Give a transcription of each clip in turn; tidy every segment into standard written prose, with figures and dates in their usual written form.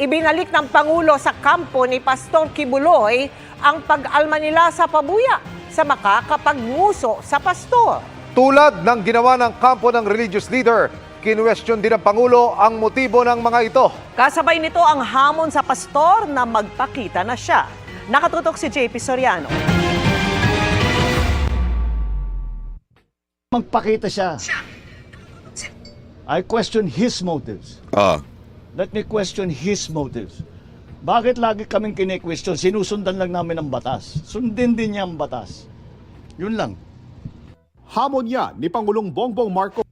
Ibinalik ng Pangulo sa kampo ni Pastor Kibuloy ang pag-alma nila sa pabuya sa makakapagmuso sa pastor. Tulad ng ginawa ng kampo ng religious leader, kinwestiyon din ng Pangulo ang motibo ng mga ito. Kasabay nito ang hamon sa pastor na magpakita na siya. Nakatutok si JP Soriano. Magpakita siya. I question his motives. Let me question his motives. Bakit lagi kaming kine-question? Sinusundan lang namin ang batas. Sundin din niya ang batas. Yun lang. Hamon yan ni Pangulong Bongbong Marcos.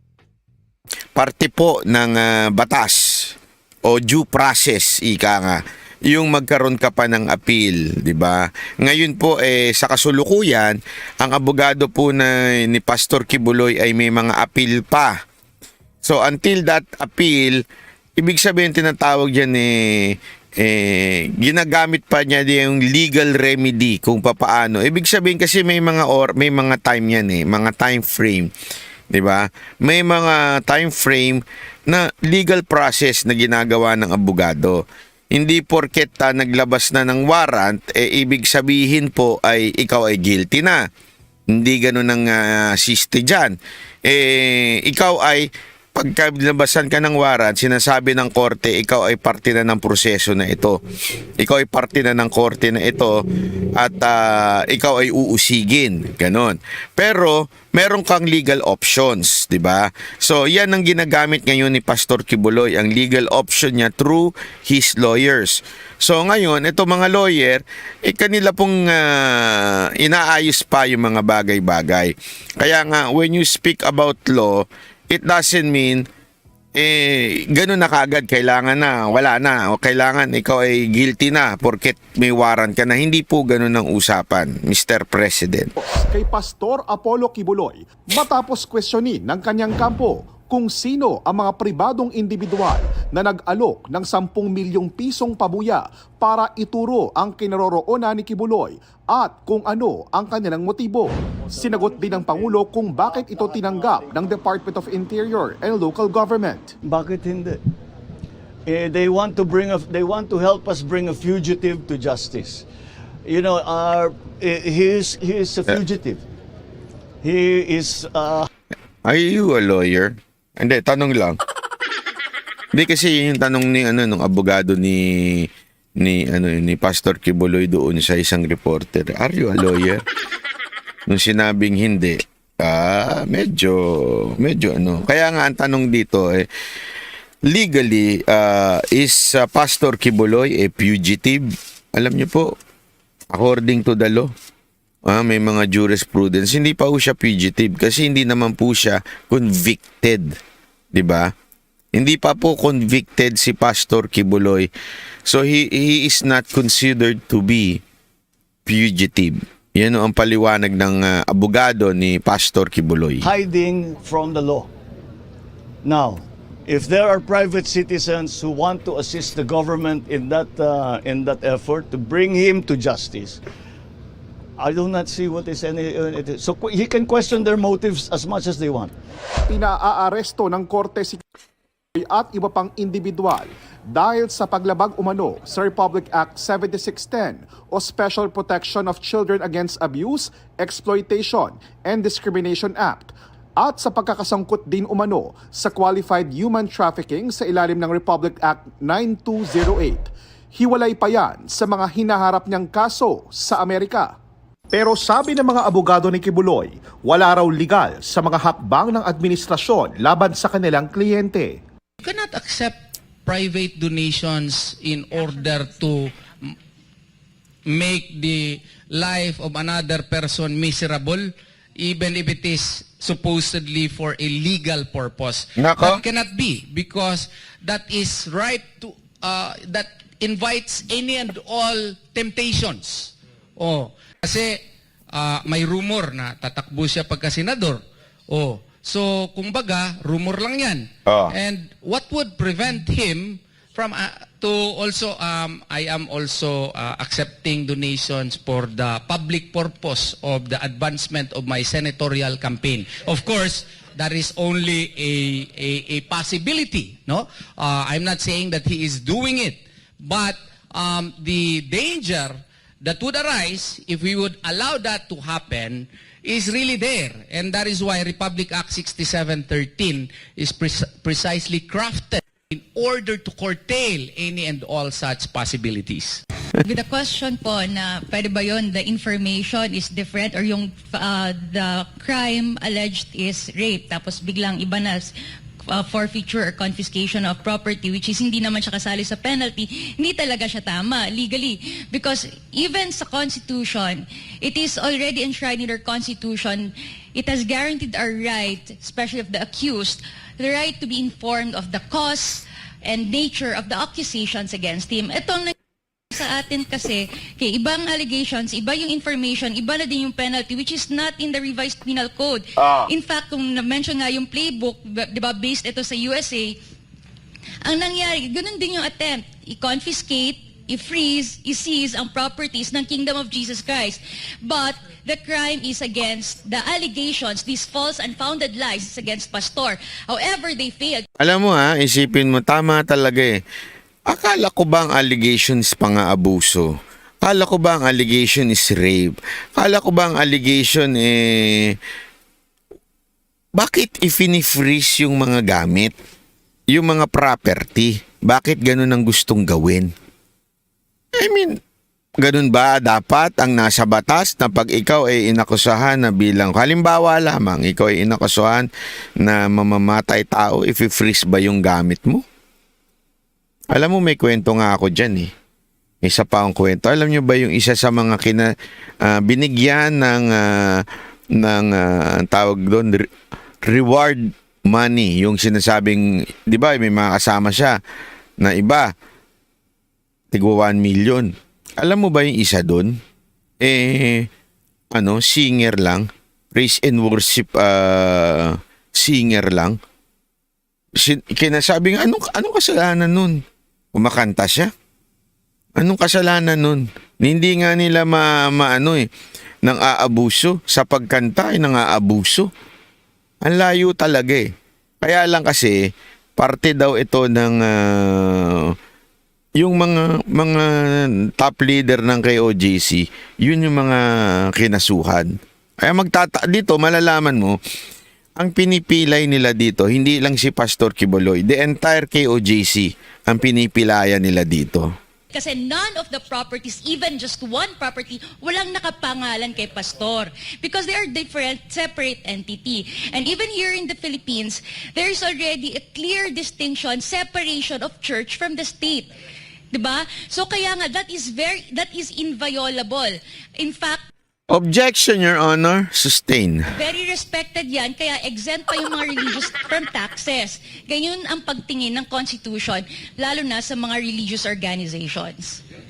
Parte po ng batas o due process, ika nga, yung magkaroon ka pa ng appeal, di ba? Ngayon po sa kasulukuyan, ang abogado po ni Pastor Kibuloy ay may mga appeal pa. So until that appeal, ibig sabihin tinatawag diyan ginagamit pa niya yung legal remedy kung papaano. Ibig sabihin kasi may mga time yan mga time frame, 'di ba? May mga time frame na legal process na ginagawa ng abogado. Hindi porket naglabas na ng warrant, ibig sabihin po ay ikaw ay guilty na. Hindi ganoon ang siste dyan. Ikaw ay pagka labasan ka ng warrant, sinasabi ng korte, ikaw ay parte na ng proseso na ito. Ikaw ay parte na ng korte na ito at ikaw ay uusigin. Ganon. Pero, meron kang legal options, di ba? So, yan ang ginagamit ngayon ni Pastor Kibuloy, ang legal option niya through his lawyers. So, ngayon, ito mga lawyer, kanila pong inaayos pa yung mga bagay-bagay. Kaya nga, when you speak about law, it doesn't mean ganun na kaagad, kailangan na, wala na, o kailangan ikaw ay guilty na porket may warrant ka na. Hindi po ganun ang usapan, Mr. President. Kay Pastor Apollo Kibuloy matapos questionin ng kanyang kampo kung sino ang mga pribadong individual na nag-alok ng 10 milyong pisong pabuya para ituro ang kinaroroonan ni Kibuloy at kung ano ang kanilang motibo. Sinagot din ng Pangulo kung bakit ito tinanggap ng Department of Interior and Local Government. Bakit hindi? They want to help us bring a fugitive to justice. You know, he is a fugitive. He is Are you a lawyer? Hindi, tanong lang. Hindi kasi yung tanong ni nung abogado ni Pastor Kibuloy doon sa isang reporter. Are you a lawyer? Nung sinabing hindi, medyo Kaya nga ang tanong dito legally, is Pastor Kibuloy a fugitive? Alam niyo po, according to the law, may mga jurisprudence, hindi pa po siya fugitive kasi hindi naman po siya convicted. 'Di ba? Hindi pa po convicted si Pastor Kibuloy. So he is not considered to be fugitive. Yan ang paliwanag ng abogado ni Pastor Kibuloy. hiding from the law. Now, if there are private citizens who want to assist the government in that effort to bring him to justice, I do not see what is any. So he can question their motives as much as they want. Pinaaaresto ng korte si Kibuloy at iba pang individual dahil sa paglabag umano sa Republic Act 7610 o Special Protection of Children Against Abuse, Exploitation, and Discrimination Act at sa pagkakasangkot din umano sa Qualified Human Trafficking sa ilalim ng Republic Act 9208. Hiwalay pa yan sa mga hinaharap niyang kaso sa Amerika. Pero sabi ng mga abogado ni Kibuloy, wala raw legal sa mga hakbang ng administrasyon laban sa kanilang kliyente. You cannot accept private donations in order to make the life of another person miserable, even if it is supposedly for a legal purpose. Nako. That cannot be, because that is right to that invites any and all temptations. Kasi may rumor na tatakbo siya pagka-senador. So kumbaga, rumor lang 'yan. And what would prevent him from to also I am also accepting donations for the public purpose of the advancement of my senatorial campaign. Of course, that is only a possibility, no? I'm not saying that he is doing it, But the danger that would arise if we would allow that to happen is really there. And that is why Republic Act 6713 is precisely crafted in order to curtail any and all such possibilities. With the question po na pwede ba yun, the information is different or yung the crime alleged is rape tapos biglang iba na forfeiture or confiscation of property which is hindi naman siya kasali sa penalty, hindi talaga siya tama legally. Because even sa Constitution, it is already enshrined in our Constitution, it has guaranteed our right, especially of the accused, the right to be informed of the cause and nature of the accusations against him. Itong sa atin kasi, kay ibang allegations, iba yung information, iba na din yung penalty, which is not in the revised penal code. In fact, kung na-mention nga yung playbook, di ba, based ito sa USA, ang nangyari, ganun din yung attempt, i-confiscate, i-freeze, i-seize ang properties ng Kingdom of Jesus Christ. But the crime is against the allegations, these false and founded lies is against Pastor. However, they failed. Alam mo isipin mo, tama talaga eh. Akala ko ba ang allegations pang-aabuso? Akala ko ba ang allegation is rape? Akala ko ba ang allegation bakit i-freeze yung mga gamit? Yung mga property? Bakit ganun ang gustong gawin? I mean, ganun ba dapat ang nasa batas na pag ikaw ay inakusahan na bilang, halimbawa lamang, ikaw ay inakusahan na mamamatay tao, i-freeze ba yung gamit mo? Alam mo, may kwento nga ako dyan eh. Isa pa akong kwento. Alam nyo ba yung isa sa mga binigyan ng tawag doon, reward money, yung sinasabing, di ba, may mga kasama siya na iba, tigwa 1 million. Alam mo ba yung isa doon? Singer lang. Praise and worship singer lang. Kinasabing, anong kasalanan nun? Kumakanta siya. Anong kasalanan nun? Hindi nga nila nang aabuso. Sa pagkanta ay nang aabuso. Ang layo talaga eh. Kaya lang kasi, parte daw ito ng yung mga top leader ng KOJC, yun yung mga kinasuhan. Kaya dito, malalaman mo, ang pinipilay nila dito, hindi lang si Pastor Quiboloy, the entire KOJC ang pinipilayan nila dito. Kasi none of the properties, even just one property, walang nakapangalan kay Pastor. Because they are different, separate entity. And even here in the Philippines, there is already a clear distinction, separation of church from the state. Diba? So kaya nga, that is inviolable. In fact, Objection, Your Honor. Sustain. very respected yan, kaya exempt pa yung mga religious from taxes. Ganyan ang pagtingin ng Constitution, lalo na sa mga religious organizations.